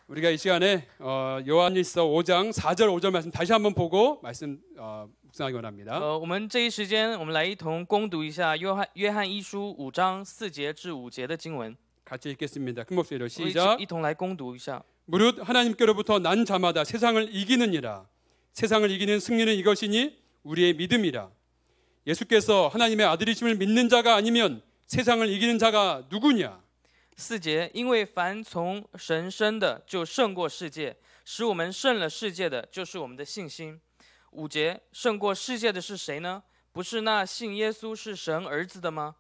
우리가 이 시간에 요한일서 5장 4절 5절 말씀 다시 한번 보고 말씀 묵상하기 원합니다. 我们这一时间，我们来一同攻读一下约翰一书5章4节至5节的经文。 같이 읽겠습니다. 큰 목소리로 我 시작. 一同来攻读一下。 무릇 하나님께로부터 난 자마다 세상을 이기느니라. 세상을 이기는 승리는 이것이니 우리의 믿음이라. 예수께서 하나님의 아들이심을 믿는 자가 아니면 세상을 이기는 자가 누구냐? 4节，因为凡从神生的，就胜过世界；使我们胜了世界的，就是我们的信心。5节，胜过世界的是谁呢？不是那信耶稣是神儿子的吗？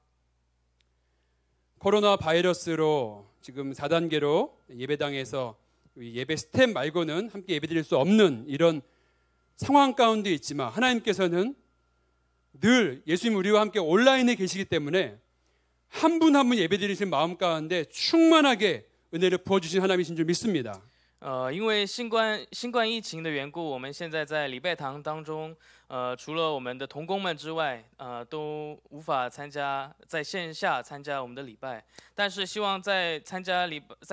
코로나 바이러스로 지금 4단계로 예배당에서 예배 스텝 말고는 함께 예배드릴 수 없는 이런 상황 가운데 있지만 하나님께서는 늘 예수님 우리와 함께 온라인에 계시기 때문에 한 분 한 분 예배드리신 마음 가운데 충만하게 은혜를 부어주신 하나님이신 줄 믿습니다. 因为新冠疫情的缘故，我们现在在礼拜堂当中，除了我们的同工们之外，都无法在线下参加我们的礼拜。但是希望在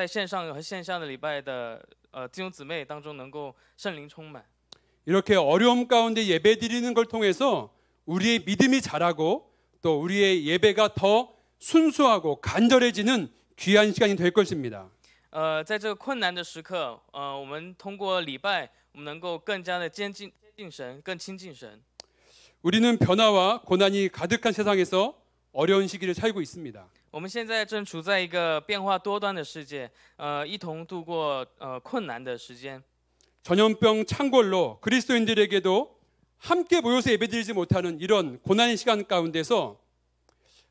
线上和线下的礼拜的弟兄姊妹当中，能够圣灵充满。 이렇게 어려움 가운데 예배드리는 걸 통해서 우리의 믿음이 자라고 또 우리의 예배가 더 순수하고 간절해지는 귀한 시간이 될 것입니다. 在这个困难的时刻，我们通过礼拜，我们能够更加的接近神，更亲近神。 우리는 변화와 고난이 가득한 세상에서 어려운 시기를 살고 있습니다. 我们现在正处在一个变化多端的世界，一同度过困难的时间。 전염병 창궐로 그리스도인들에게도 함께 모여서 예배드리지 못하는 이런 고난의 시간 가운데서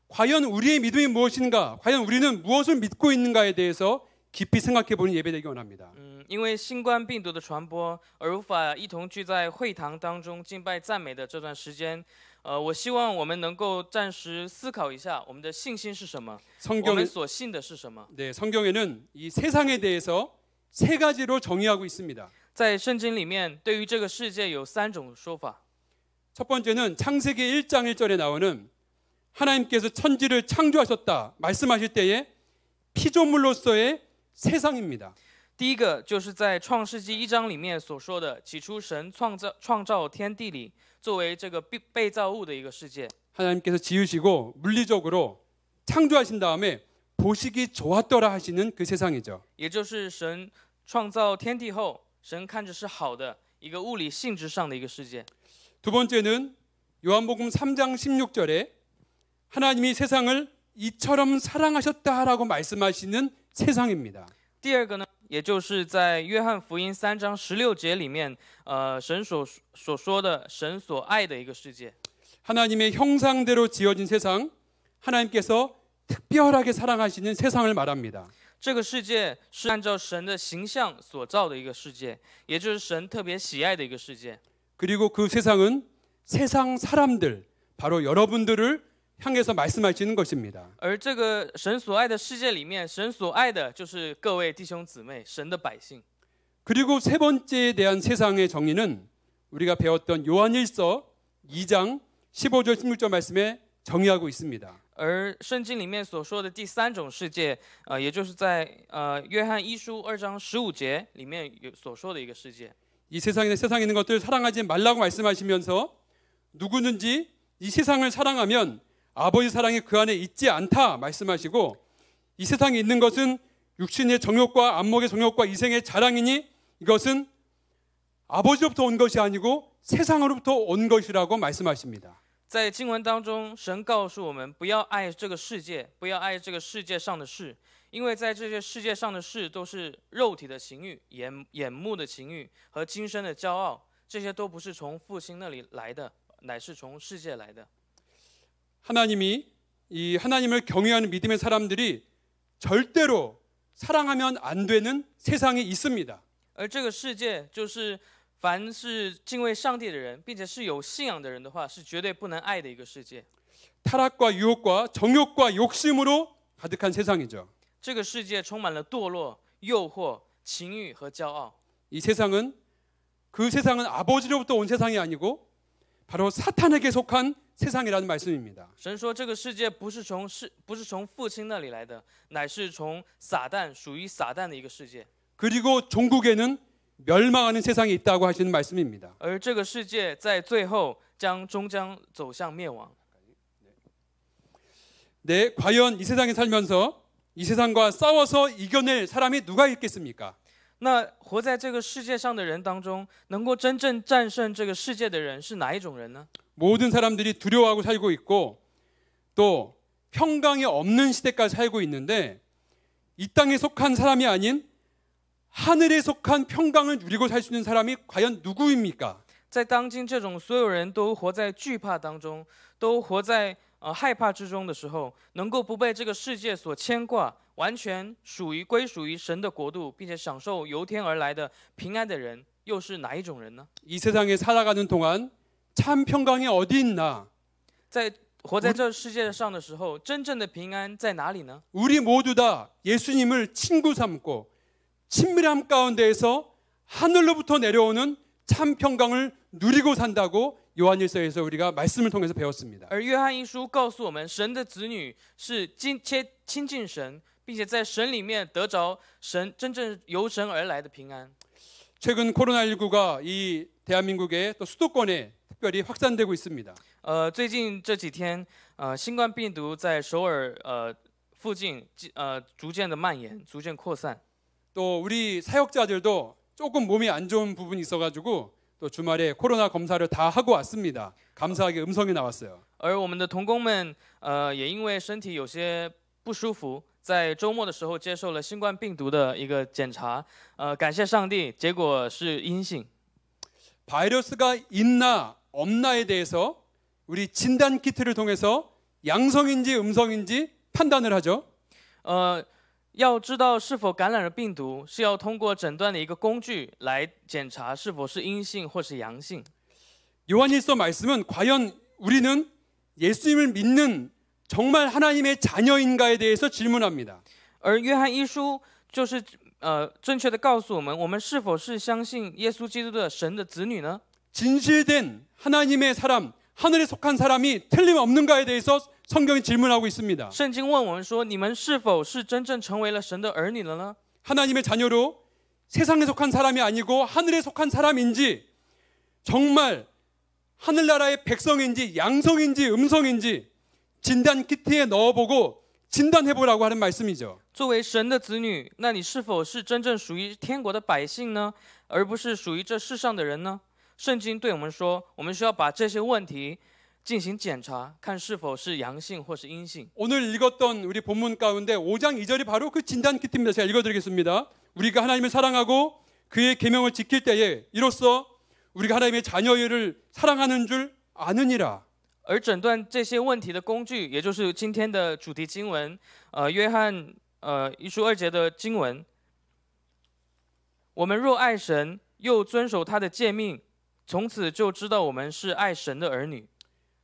과연 우리의 믿음이 무엇인가, 과연 우리는 무엇을 믿고 있는가에 대해서 깊이 생각해 보는 예배되기 원합니다. 因为新冠病毒的传播而无法一同聚在会堂当中敬拜赞美的这段时间，我希望我们能够暂时思考一下我们的信心是什么，我们所信的是什么。 네, 성경에는 이 세상에 대해서 세 가지로 정의하고 있습니다. 在圣经里面，对于这个世界有3种说法。 첫 번째는 창세기 1장 1절에 나오는 하나님께서 천지를 창조하셨다 말씀하실 때에 피조물로서의 세상입니다. 第一个就是在创世纪1章里面所说的，起初神创造天地里，作为这个被造物的一个世界。 하나님께서 지으시고 물리적으로 창조하신 다음에 보시기 좋았더라 하시는 그 세상이죠. 也就是神创造天地后，神看着是好的一个物理性质上的一个世界。 두 번째는 요한복음 3장 16절에 하나님이 세상을 이처럼 사랑하셨다라고 말씀하시는 세상입니다. 第二个呢，也就是在约翰福音3章16节里面，神所说的神所爱的一个世界。 하나님의 형상대로 지어진 세상, 하나님께서 특별하게 사랑하시는 세상을 말합니다. 这个世界是按照神的形象所造的一个世界，也就是神特别喜爱的一个世界。 그리고 그 세상은 세상 사람들, 바로 여러분들을 향해서 말씀하시는 것입니다. 而这个神所爱的世界里面，神所爱的就是各位弟兄姊妹，神的百姓。 그리고 세 번째에 대한 세상의 정의는 우리가 배웠던 요한일서 2장 15절 16절 말씀에 정의하고 있습니다. 而圣经里面所说的第3种世界，也就是在约翰一书2章15节里面所说的一个世界。 이 세상에 있는 것들을 사랑하지 말라고 말씀하시면서 누구든지 이 세상을 사랑하면 아버지 사랑이 그 안에 있지 않다 말씀하시고 이 세상에 있는 것은 육신의 정욕과 안목의 정욕과 이생의 자랑이니 이것은 아버지로부터 온 것이 아니고 세상으로부터 온 것이라고 말씀하십니다. 在经文当中，神告诉我们不要爱这个世界，不要爱这个世界上的事，因为在这些世界上的事都是肉体的情欲、眼目的情欲和今生的骄傲，这些都不是从父亲那里来的，乃是从世界来的。 하나님이 이 하나님을 경외하는 믿음의 사람들이 절대로 사랑하면 안 되는 세상이 있습니다. 而这个世界就是凡是敬畏上帝的人，并且是有信仰的人的话，是绝对不能爱的一个世界。 타락과 유혹과 정욕과 욕심으로 가득한 세상이죠. 这个世界充满了堕落、诱惑、情欲和骄傲。 이 세상은 그 세상은 아버지로부터 온 세상이 아니고 바로 사탄에게 속한 세상이라는 말씀입니다. 神说这个世界不是从父亲那里来的，乃是从撒旦属于撒旦的一个世界。 그리고 종국에는 멸망하는 세상이 있다고 하시는 말씀입니다. 而这个世界在最后终将走向灭亡。 네, 과연 이 세상에 살면서 이 세상과 싸워서 이겨낼 사람이 누가 있겠습니까? 那活在这个世界上的人当中，能够真正战胜这个世界的人是哪一种人呢？ 모든 사람들이 두려워하고 살고 있고 또 평강이 없는 시대까지 살고 있는데 이 땅에 속한 사람이 아닌 하늘에 속한 평강을 누리고 살 수 있는 사람이 과연 누구입니까? 在当今这种所有人都活在惧怕当中，都活在害怕之中的时候，能够不被这个世界所牵挂，完全归属于神的国度，并且享受由天而来的平安的人，又是哪一种人呢？ 이 세상에 살아가는 동안 참 평강이 어디 있나? 在活在这世界上的时候，真正的平安在哪里呢？ 우리 모두 다 예수님을 친구 삼고 친밀함 가운데에서 하늘로부터 내려오는 참 평강을 누리고 산다고 요한일서에서 우리가 말씀을 통해서 배웠습니다. 而约翰一书告诉我们，神的子女是亲近神，并且在神里面得着神真正由神而来的平安。 최근 코로나19가 이 대한민국의 또 수도권에 특별히 확산되고 있습니다. 最近这几天，新冠病毒在首尔附近逐渐的蔓延，逐渐扩散。 또 우리 사역자들도 조금 몸이 안 좋은 부분이 있어가지고 또 주말에 코로나 검사를 다 하고 왔습니다. 감사하게 음성이 나왔어요. 而我们的同工们，也因为身体有些不舒服，在周末的时候接受了新冠病毒的一个检查，感谢上帝，结果是阴性。 바이러스가 있나 없나에 대해서 우리 진단 키트를 통해서 양성인지 음성인지 판단을 하죠. 要知道是否感染了病毒，是要通过诊断的一个工具来检查是否是阴性或是阳性。 요한일서 말씀은 과연 우리는 예수님을 믿는 정말 하나님의 자녀인가에 대해서 질문합니다. 而约翰一书就是正确的告诉我们，我们是否是相信耶稣基督的神的子女呢？ 진실된 하나님의 사람, 하늘에 속한 사람이 틀림없는가에 대해서 성경이 질문하고 있습니다. 圣经问我们说，你们是否是真正成为了神的儿女了呢？ 하나님의 자녀로 세상에 속한 사람이 아니고 하늘에 속한 사람인지 정말 하늘나라의 백성인지 양성인지 음성인지 진단 키트에 넣어보고 진단해보라고 하는 말씀이죠. 作为神的子女，那你是否是真正属于天国的百姓呢，而不是属于这世上的人呢？圣经对我们说，我们需要把这些问题进行检查，看是否是阳性或是阴性。 오늘 읽었던 우리 본문 가운데 5장 2절이 바로 그 진단 키트입니다. 제가 읽어드리겠습니다. 우리가 하나님을 사랑하고 그의 계명을 지킬 때에 이로써 우리가 하나님의 자녀를 사랑하는 줄 아느니라. 而诊断这些问题的工具，也就是今天的主题经文，约翰一书2节的经文。我们若爱神，又遵守他的诫命，从此就知道我们是爱神的儿女。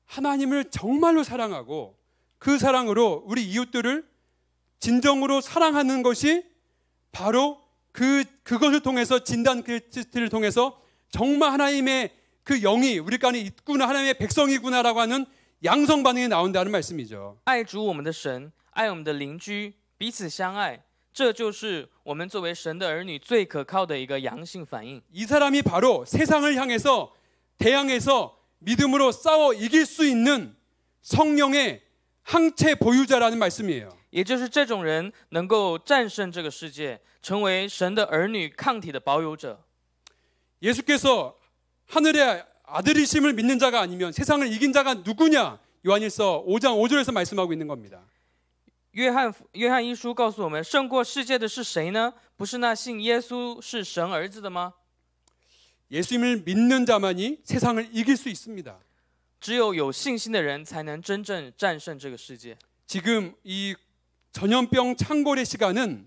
하나님을 정말로 사랑하고 그 사랑으로 우리 이웃들을 진정으로 사랑하는 것이 바로 그것을 통해서 진단 키트를 통해서 정말 하나님의 그 영이 우리 안에 있구나, 하나님의 백성이구나라고 하는 양성 반응이 나온다는 말씀이죠. 爱主我们的神，爱我们的邻居，彼此相爱，这就是我们作为神的儿女最可靠的一个阳性反应。 이 사람이 바로 세상을 향해서 대항해서 믿음으로 싸워 이길 수 있는 성령의 항체 보유자라는 말씀이에요. 也就是这种人能够战胜这个世界，成为神的儿女抗体的保有者。 예수께서 하늘의 아들이심을 믿는 자가 아니면 세상을 이긴 자가 누구냐? 요한일서 5장 5절에서 말씀하고 있는 겁니다. 约翰一书告诉我们，胜过世界的是谁呢？不是那信耶稣是神儿子的吗？ 예수님을 믿는 자만이 세상을 이길 수 있습니다. 只有有信心的人才能真正战胜这个世界。 지금 이 전염병 창궐의 시간은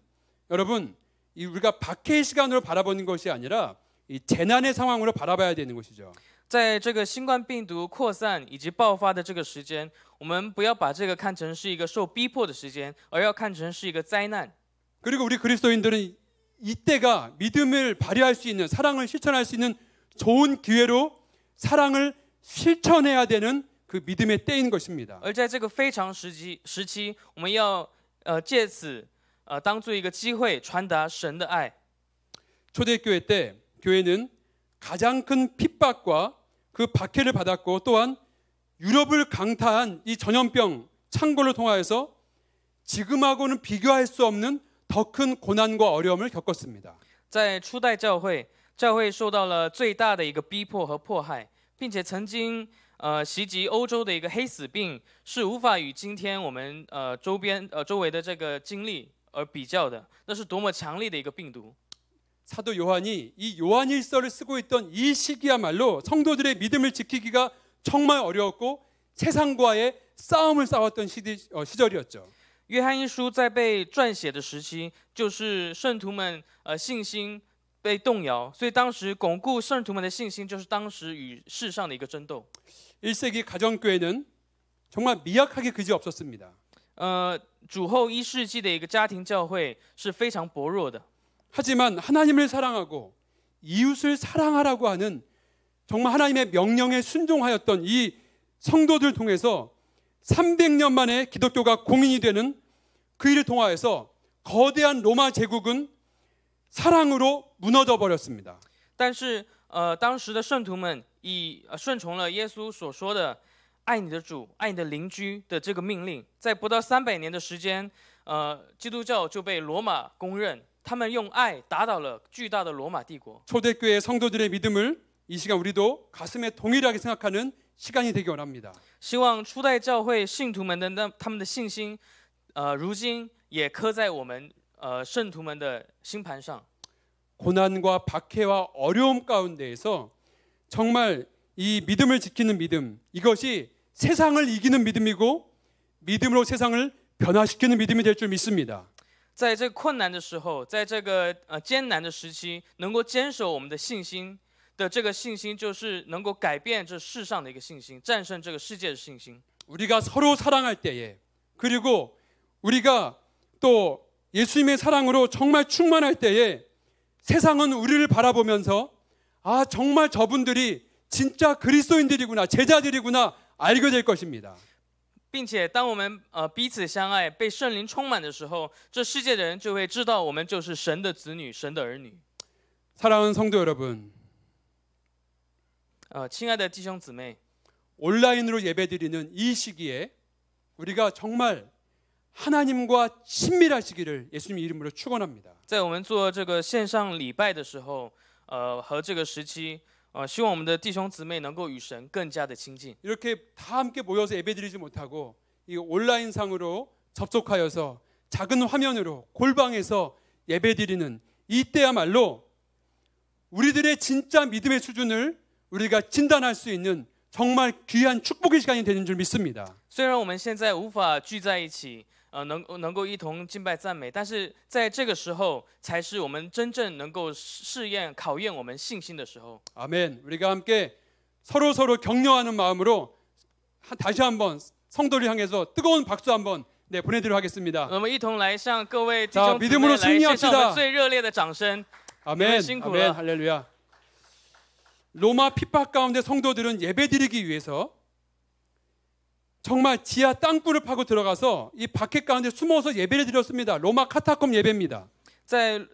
여러분 우리가 박해의 시간으로 바라보는 것이 아니라 이 재난의 상황으로 바라봐야 되는 것이죠. 在这个新冠病毒扩散以及爆发的这个时间，我们不要把这个看成是一个受逼迫的时间，而要看成是一个灾难。 그리고 우리 그리스도인들은 이때가 믿음을 발휘할 수 있는, 사랑을 실천할 수 있는 좋은 기회로 사랑을 실천해야 되는 그 믿음의 때인 것입니다. 而在这个非常时期，我们要借此当做一个机会传达神的爱。 초대교회 때 교회는 가장 큰 핍박과 그 박해를 받았고 또한 유럽을 강타한 이 전염병 창궐을 통하여서 지금하고는 비교할 수 없는 더 큰 고난과 어려움을 겪었습니다. 在初代教会，教会受到了最大的一个逼迫和迫害，并且曾经袭击欧洲的一个黑死病，是无法与今天我们周围的这个经历而比较的。那是多么强力的一个病毒！ 사도 요한이 이 요한일서를 쓰고 있던 이 시기야말로 성도들의 믿음을 지키기가 정말 어려웠고 세상과의 싸움을 싸웠던 시절이었죠. 约翰一书在被撰写的时期，就是圣徒们信心被动摇，所以当时巩固圣徒们的信心，就是当时与世上的一个争斗。 1세기 가정교회는 정말 미약하게 그지없었습니다. 主后1世纪的一个家庭教会是非常薄弱的。 하지만 하나님을 사랑하고 이웃을 사랑하라고 하는 정말 하나님의 명령에 순종하였던 이 성도들 통해서 300년 만에 기독교가 공인이 되는 그 일을 통하여서 거대한 로마 제국은 사랑으로 무너져 버렸습니다. 但是当时的圣徒们顺从了耶稣所说的爱你的主、爱你的邻居的这个命令，在不到300年的时间，基督教就被罗马公认。 他们用爱打倒了巨大的罗马帝国。 초대교회 성도들의 믿음을 이 시간 우리도 가슴에 동일하게 생각하는 시간이 되기 원합니다. 希望初代教会信徒们的他们的信心，如今也刻在我们圣徒们的心盘上。 고난과 박해와 어려움 가운데에서 정말 이 믿음을 지키는 믿음, 이것이 세상을 이기는 믿음이고 믿음으로 세상을 변화시키는 믿음이 될 줄 믿습니다. 在这个困难的时候，在这个艰难的时期，能够坚守我们的信心的这个信心，就是能够改变这世上的一个信心，战胜这个世界的信心。 우리가 서로 사랑할 때에 그리고 우리가 또 예수님의 사랑으로 정말 충만할 때에 세상은 우리를 바라보면서 아 정말 저분들이 진짜 그리스도인들이구나 제자들이구나 알게 될 것입니다. 并且当我们彼此相爱，被圣灵充满的时候，这世界的人就会知道我们就是神的子女，神的儿女。 사랑하는 성도 여러분, 亲爱的弟兄姊妹， 온라인으로 예배드리는 이 시기에 우리가 정말 하나님과 친밀하시기를 예수님 이름으로 축원합니다. 在我们做这个线上礼拜的时候，和这个时期，希望我们的弟兄姊妹能够与神更加的亲近。 이렇게 다 함께 모여서 예배드리지 못하고 이 온라인상으로 접속하여서 작은 화면으로 골방에서 예배드리는 이때야말로 우리들의 진짜 믿음의 수준을 우리가 진단할 수 있는 정말 귀한 축복의 시간이 되는 줄 믿습니다. 虽然我们现在无法聚在一起，能够一同敬拜赞美，但是在这个时候，才是我们真正能够试验、考验我们信心的时候。 아멘. 우리가 함께 서로 격려하는 마음으로 다시 한번 성도를 향해서 뜨거운 박수 한번 보내드리도록 하겠습니다. 我们一同来向各位弟兄姊妹 믿음으로 来献上我 승리합시다. 们最热烈的掌声。 아멘. 신구라. 아멘. 할렐루야. 로마 핍박 가운데 성도들은 예배드리기 위해서 정말 지하 땅굴을 파고 들어가서 이 박해 가운데 숨어서 예배를 드렸습니다. 로마 카타콤 예배입니다.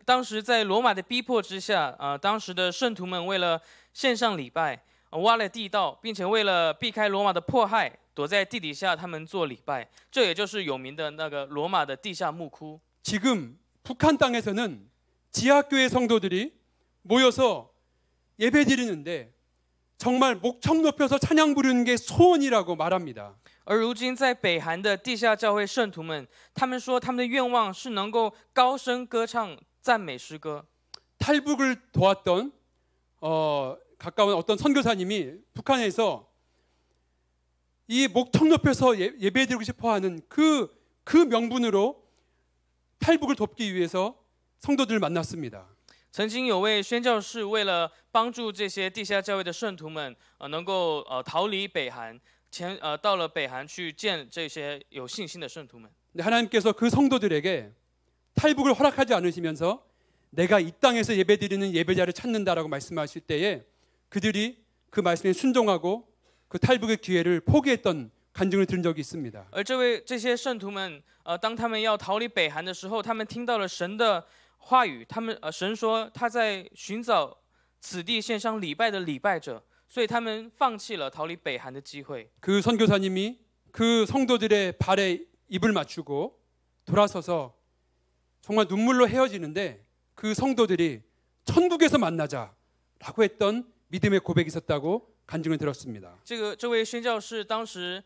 当时在罗马的逼迫之下，当时的圣徒们为了献上礼拜，挖了地道，并且为了避开罗马的迫害，躲在地底下他们做礼拜。这也就是有名的那个罗马的地下墓窟。 지금 북한 땅에서는 지하교회 성도들이 모여서 예배드리는데 정말 목청 높여서 찬양 부르는 게 소원이라고 말합니다. 而如今在北韩的地下教会圣徒们，他们说他们的愿望是能够高声歌唱赞美诗歌。 탈북을 도왔던 가까운 어떤 선교사님이 북한에서 이 목청 높여서 예배드리고 싶어하는 그 명분으로 탈북을 돕기 위해서 성도들을 만났습니다. 曾经有位宣教士为了帮助这些地下教会的圣徒们，能够逃离北韩，到了北韩去见这些有信心的圣徒们。 하나님께서 그 성도들에게 탈북을 허락하지 않으시면서 내가 이 땅에서 예배드리는 예배자를 찾는다라고 말씀하실 때에 그들이 그 말씀에 순종하고 그 탈북의 기회를 포기했던 간증을 들은 적이 있습니다. 而这些圣徒们，当他们要逃离北韩的时候，他们听到了神的话语，神说他在寻找此地献上礼拜的礼拜者，所以他们放弃了逃离北韩的机会。 그 선교사님이 그 성도들의 발에 입을 맞추고 돌아서서 정말 눈물로 헤어지는데 그 성도들이 천국에서 만나자라고 했던 믿음의 고백이 있었다고 간증을 들었습니다. 这位宣教士当时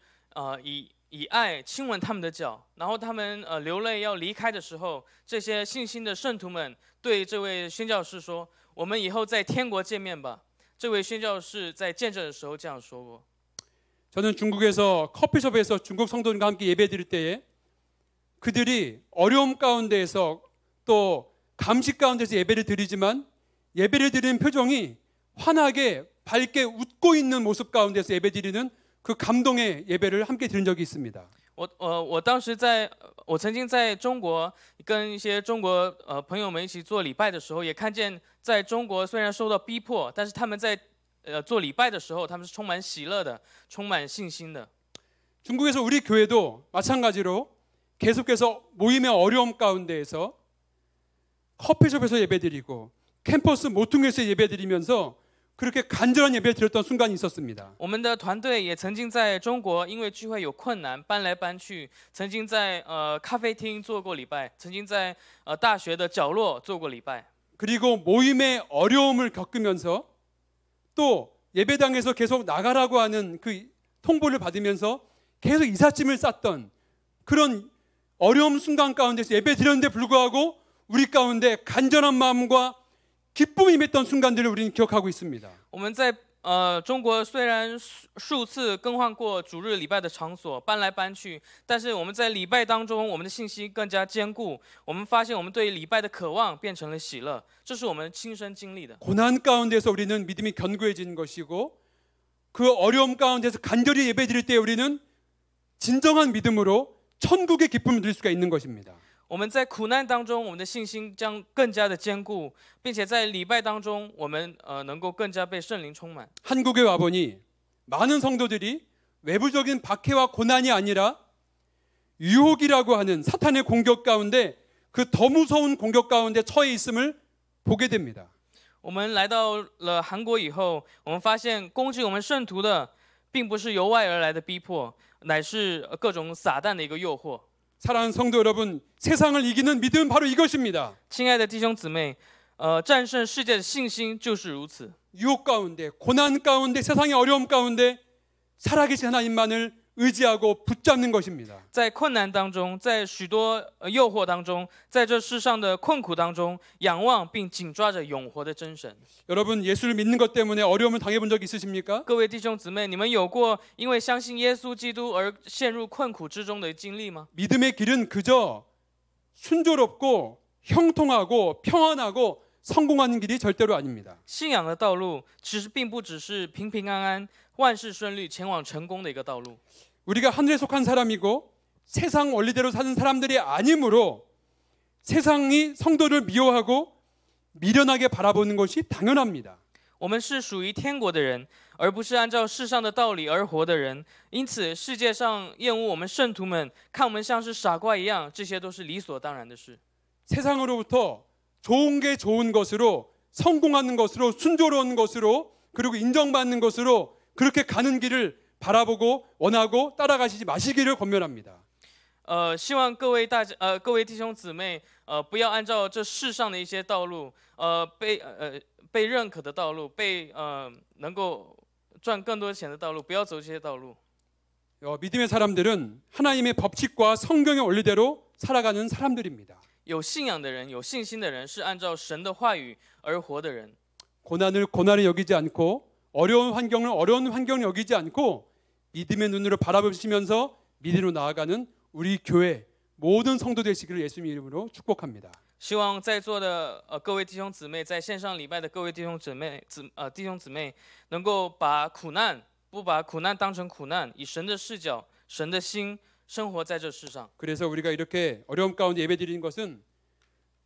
以爱亲吻他们的脚，然后他们流泪要离开的时候，这些信心的圣徒们对这位宣教士说：“我们以后在天国见面吧。”这位宣教士在见证的时候这样说过。 저는 중국에서 커피숍에서 중국 성도들과 함께 예배드릴 때에 그들이 어려움 가운데에서 또 감식 가운데서 예배를 드리지만 예배를 드리는 표정이 환하게 밝게 웃고 있는 모습 가운데서 예배드리는 그 감동의 예배를 함께 드린 적이 있습니다. 我曾经在中国跟一些中国朋友们一起做礼拜的时候，也看见在中国虽然受到逼迫，但是他们在做礼拜的时候，他们是充满喜乐的，充满信心的。 중국에서 우리 교회도 마찬가지로 계속해서 모임의 어려움 가운데에서 커피숍에서 예배드리고 캠퍼스 모퉁이에서 예배드리면서 그렇게 간절한 예배를 드렸던 순간이 있었습니다. 我们的团队也曾经在中国，因为聚会有困难，搬来搬去，曾经在咖啡厅做过礼拜，曾经在大学的角落做过礼拜。 그리고 모임의 어려움을 겪으면서 또 예배당에서 계속 나가라고 하는 그 통보를 받으면서 계속 이삿짐을 쌌던 그런 어려움 순간 가운데서 예배 드렸는데 불구하고 우리 가운데 간절한 마음과 기쁨이 임했던 순간들을 우리는 기억하고 있습니다. 我们在中国虽然数次更换过主日礼拜的场所，搬来搬去，但是我们在礼拜当中，我们的信心更加坚固。我们发现我们对礼拜的渴望变成了喜乐，这是我们亲身经历的。 고난 가운데서 우리는 믿음이 견고해지는 것이고 그 어려움 가운데서 간절히 예배드릴 때 우리는 진정한 믿음으로 천국의 기쁨을 누릴 수가 있는 것입니다. 我们在苦难当中，我们的信心将更加的坚固，并且在礼拜当中，我们能够更加被圣灵充满。 한국에 와보니 많은 성도들이 외부적인 박해와 고난이 아니라 유혹이라고 하는 사탄의 공격 가운데 그 더 무서운 공격 가운데 처해 있음을 보게 됩니다. 我们来到了韩国以后，我们发现攻击我们圣徒的，并不是由外而来的逼迫，乃是各种撒旦的一个诱惑。 사랑하는 성도 여러분, 세상을 이기는 믿음은 바로 이것입니다. 亲爱的弟兄姊妹，战胜世界的信心就是如此。 유혹 가운데, 고난 가운데, 세상의 어려움 가운데 살아계신 하나님만을 의지하고 붙잡는 것입니다. 在困难当中，在许多诱惑当中，在这世上的困苦当中，仰望并紧抓着永活的真神。 여러분 예수를 믿는 것 때문에 어려움을 당해본 적 있으십니까? 各位弟兄姊妹，你们有过因为相信耶稣基督而陷入困苦之中的经历吗？ 믿음의 길은 그저 순조롭고 형통하고 평안하고 성공하는 길이 절대로 아닙니다. 信仰的道路其实并不只是平平安安、万事顺利、前往成功的一个道路。 우리가 하늘에 속한 사람이고 세상 원리대로 사는 사람들이 아니므로 세상이 성도를 미워하고 미련하게 바라보는 것이 당연합니다. 我们是属于天国的人，而不是按照世上的道理而活的人。因此，世界上厌恶我们圣徒们，看我们像是傻瓜一样，这些都是理所当然的事。 세상으로부터 좋은 게 좋은 것으로 성공하는 것으로 순조로운 것으로 그리고 인정받는 것으로 그렇게 가는 길을 바라보고 원하고 따라가시지 마시기를 권면합니다. 希望各位弟兄姊妹，不要按照这世上的一些道路，被认可的道路，能够赚更多钱的道路，不要走这些道路。 믿음의 사람들은 하나님의 법칙과 성경의 원리대로 살아가는 사람들입니다. 有信仰的人，有信心的人，是按照神的话语而活的人。 고난을 고난을 여기지 않고 어려운 환경을 어려운 환경을 여기지 않고 믿음의 눈으로 바라보시면서 믿음으로 나아가는 우리 교회 모든 성도 되시기를 예수님 이름으로 축복합니다. 希望在座的各位弟兄姊妹，在线上礼拜的各位弟兄姊妹，能够不把苦难当成苦难，以神的视角、神的心生活在这世上。 그래서 우리가 이렇게 어려움 가운데 예배드리는 것은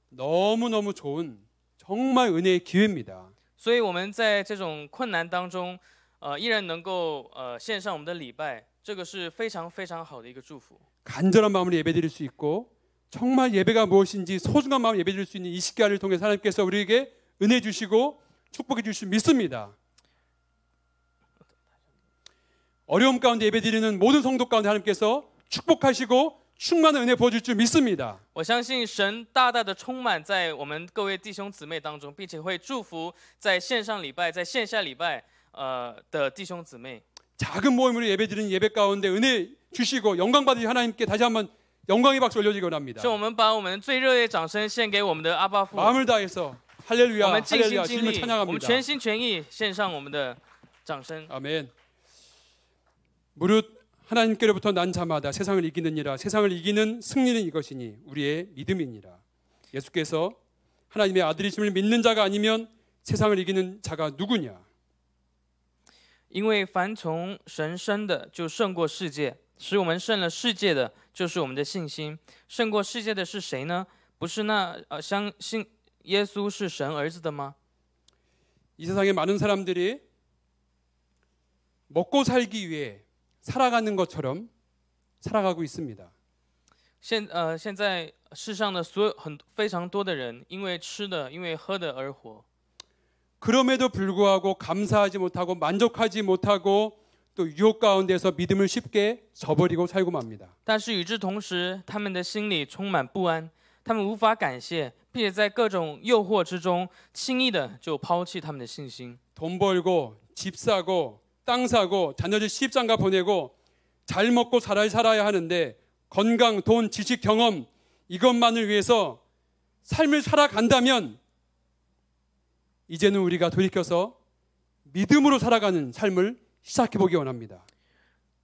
너무너무 좋은 정말 은혜의 기회입니다. 所以我们在这种困难当中，依然能够献上我们的礼拜，这个是非常非常好的一个祝福。 간절한 마음으로 예배드릴 수 있고 정말 예배가 무엇인지 소중한 마음 예배 드릴 수 있는 이 시간을 통해 하나님께서 우리에게 은혜 주시고 축복해 주실 줄 믿습니다. 어려움 가운데 예배 드리는 모든 성도 가운데 하나님께서 축복하시고 충만한 은혜 부어줄 줄 믿습니다. 我相信神大大的充满在我们各位弟兄姊妹当中，并且会祝福在线上礼拜、在线下礼拜的弟兄姊妹。 작은 모임으로 예배 드리는 예배 가운데 은혜 주시고 영광 받으신 하나님께 다시 한번 영광의 박수 올려주기 원합니다. 是我们把我们最热烈的掌声献给我们的阿爸父， 마음을 다해서 我 할렐루야 们尽心 할렐루야 尽 주님을 力，我们 찬양합니다. 全心全意献上我们的掌声。 아멘. 무릇 하나님께로부터 난 자마다 세상을 이기느니라. 세상을 이기는 승리는 이것이니 우리의 믿음이니라. 예수께서 하나님의 아들이심을 믿는 자가 아니면 세상을 이기는 자가 누구냐? 因为凡从神生的，就胜过世界；使我们胜了世界的，就是我们的信心。胜过世界的是谁呢？不是那相信耶稣是神儿子的吗？ 이 세상에 많은 사람들이 먹고 살기 위해 살아가는 것처럼 살아가고 있습니다. 现在世上的非常多的人，因为吃的，因为喝的而活。 그럼에도 불구하고 감사하지 못하고 만족하지 못하고 또 유혹 가운데서 믿음을 쉽게 저버리고 살고 맙니다. 但是与之同时，他们的心里充满不安，他们无法感谢，并且在各种诱惑之中，轻易的就抛弃他们的信心。 돈 벌고 집 사고 땅 사고 자녀들 시집장가 보내고 잘 먹고 잘 살아야 하는데 건강, 돈, 지식, 경험 이것만을 위해서 삶을 살아간다면 이제는 우리가 돌이켜서 믿음으로 살아가는 삶을 시작해 보기 원합니다.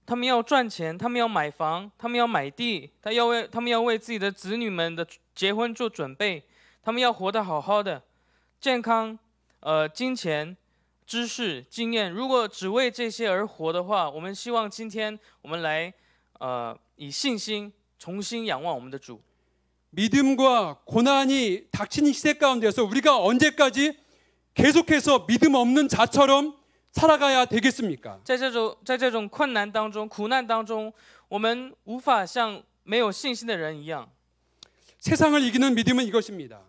他们要赚钱，他们要买房，他们要买地，他们要为自己的子女们的结婚做准备，他们要活得好好的，健康、金钱、知识、经验。如果只为这些而活的话，我们希望今天我们来以信心重新仰望我们的主。 믿음과 고난이 닥치는 시대 가운데서 우리가 언제까지 계속해서 믿음 없는 자처럼 살아가야 되겠습니까? 在这种困难当中、苦难当中，我们无法像没有信心的人一样。 세상을 이기는 믿음은 이것입니다.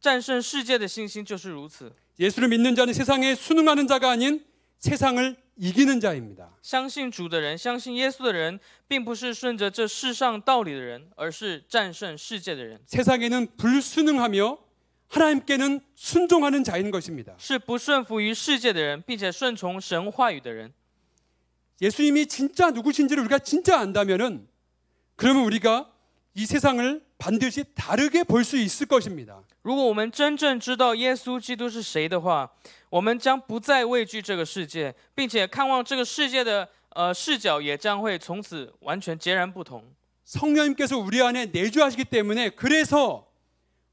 战胜世界的信心就是如此。 예수를 믿는 자는 세상에 순응하는 자가 아닌 세상을 이기는 자입니다. 相信主的人，相信耶稣的人，并不是顺着这世上道理的人，而是战胜世界的人。 세상에는 불순응하며 하나님께는 순종하는 자인 것입니다. 是不顺服于世界的人，并且顺从神话语的人。 예수님이 진짜 누구신지를 우리가 진짜 안다면은 그러면 우리가 이 세상을 반드시 다르게 볼 수 있을 것입니다. 如果我们真正知道耶稣基督是谁的话，我们将不再畏惧这个世界，并且看望这个世界的视角也将会从此完全截然不同。 성령님께서 우리 안에 내주하시기 때문에 그래서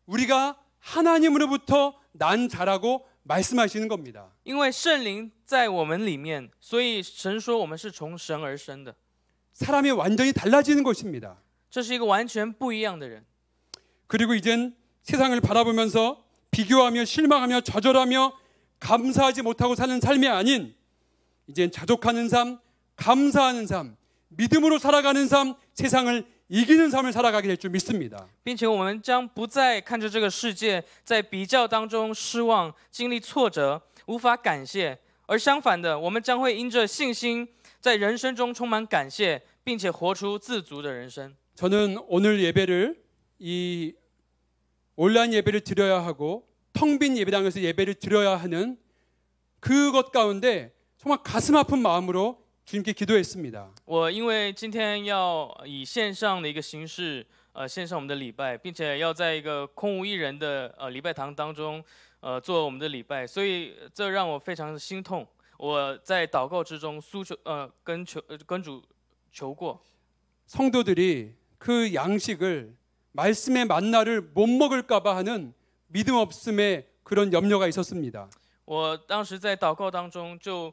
우리가 하나님으로부터 난 자라고 말씀하시는 겁니다. 因为圣灵在我们里面，所以神说我们是从神而生的。 사람이 완전히 달라지는 것입니다. 这是一个完全不一样的人。 그리고 이젠 세상을 바라보면서 비교하며 실망하며 좌절하며 감사하지 못하고 사는 삶이 아닌 이젠 자족하는 삶, 감사하는 삶, 믿음으로 살아가는 삶, 세상을 이기는 삶을 살아가게 될 줄 믿습니다. 并且我们将不再看着这个世界，在比较当中失望、经历挫折、无法感谢，而相反的，我们将会因着信心，在人生中充满感谢，并且活出自足的人生。 저는 오늘 예배를 이 온라인 예배를 드려야 하고 텅 빈 예배당에서 예배를 드려야 하는 그것 가운데 정말 가슴 아픈 마음으로 주님께 기도했습니다. 我因为今天要以线上的一个形式，线上我们的礼拜，并且要在一个空无一人的礼拜堂当中，做我们的礼拜，所以这让我非常的心痛。我在祷告之中跟主求过。 성도들이 그 양식을 말씀의 만나를 못 먹을까봐 하는 믿음 없음의 그런 염려가 있었습니다. 我当时在祷告当中就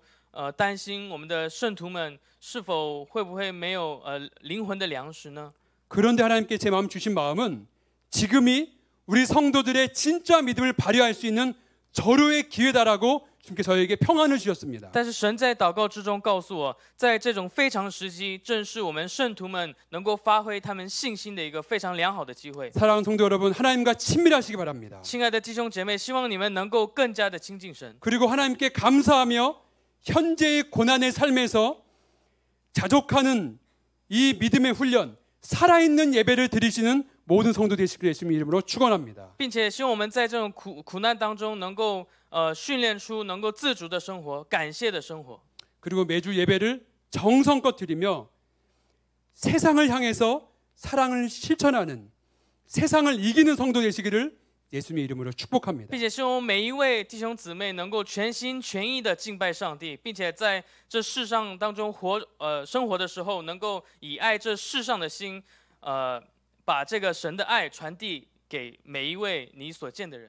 担心我们的圣徒们是否会不会没有灵魂的粮食呢？ 그런데 하나님께 제 마음 주신 마음은 지금이 우리 성도들의 진짜 믿음을 발휘할 수 있는 절호의 기회다라고 주님께 저에게 평안을 주셨습니다. 但是神在祷告之中告诉我，在这种非常时期，正是我们圣徒们能够发挥他们信心的一个非常良好的机会。 사랑하는 성도 여러분, 하나님과 친밀하시기 바랍니다. 亲爱的弟兄姐妹，希望你们能够更加的亲近神， 그리고 하나님께 감사하며 현재의 고난의 삶에서 자족하는 이 믿음의 훈련, 살아있는 예배를 드리시는 모든 성도 되시기를 예수님의 이름으로 축원합니다. 并且希望我们在这种苦难当中能够训练出能够自主的生活、感谢的生活。 그리고 매주 예배를 정성껏 드리며 세상을 향해서 사랑을 실천하는, 세상을 이기는 성도 되시기를 예수님의 이름으로 축복합니다. 并且希望每一位弟兄姊妹能够全心全意的敬拜上帝，并且在这世上当中生活的时候，能够以爱这世上的心，把这个神的爱传递给每一位你所见的人。